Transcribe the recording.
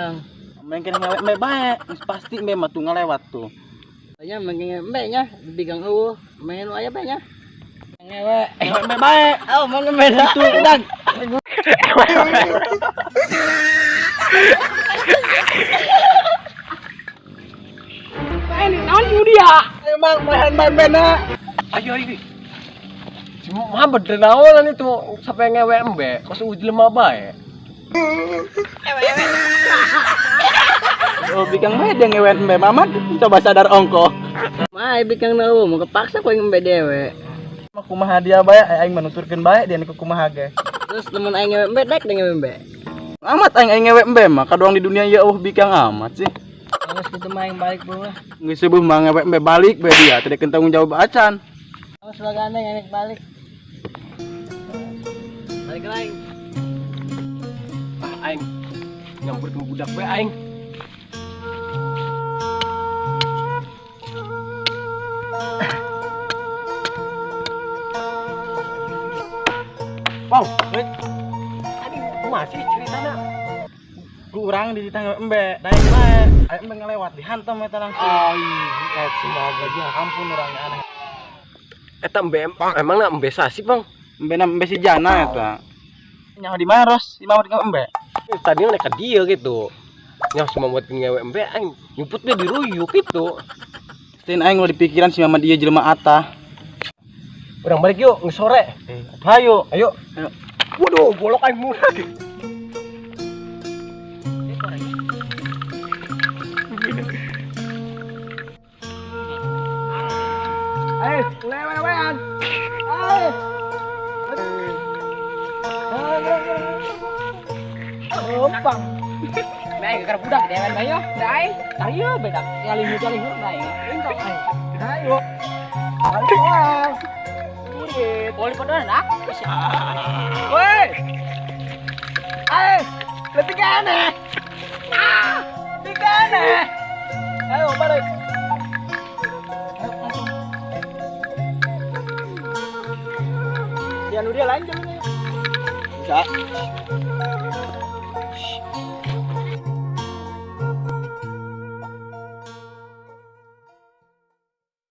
bang. Main kena ngewek mbak baik, pasti mbak mah tuh ngelewat tuh. Saya main mbaknya, bigang main aja mbaknya. Ngewek. Ngewek mbak baik. Oh, mau ngewek Itu udah. Main naon dia? Emang main benar. Ayo ini. Cuma bener naon itu sampai ngewek mbak, masuk uji lemah bae. Oh, bigang mbak dia ngewek mbak Mamat, coba sadar ongko. Mai bigang nau, mau kepaksa kau ngembek dewe. Aku mah hadiah baik, aing menuturkan baik dia niku kumaha ge. Terus temen aing ngewek mbek dek dengan mbek. Amat aing ngewek mbak mah, kadoang di dunia ya bigang amat sih. Terus kita main balik pula. Geus sebuh mah ngewek mbak balik bae dia, tidak kena tanggung jawab acan. Terus lagane ngewek balik. Balik lagi. Aing nyampur ke budak bae aing. Wow, aduh, masih ceritanya. Kurang di tangga mbak, naik bae. Aing mbak ngelewat dihantam eta langsung. Oh iya, semoga aja. Ampun orangnya aneh. Eta emang nak mbak sasi bang? Mbak si Jana eta. Nyawa di Maros, di Mamat ngewek mbak. Tadi mereka dia gitu. Yang cuma buat ngewek mbak, aing nyuput dia diruyuk gitu. Stain aing lo di pikiran si Mamat dia jelema ata. Orang balik yuk, ngesore. Hayo, Ayo. Waduh, bolok aing murah. Lewean. Gampang. Baik, karena budak dewan bayo. Dai, tayo bedak. Kali dai. Entong ai. Ayo. Ayo. Kurit. Boleh pada nak. Woi. Ayo, lebih gane. Lebih gane. Ayo balik. Dia lain jalannya. bisa.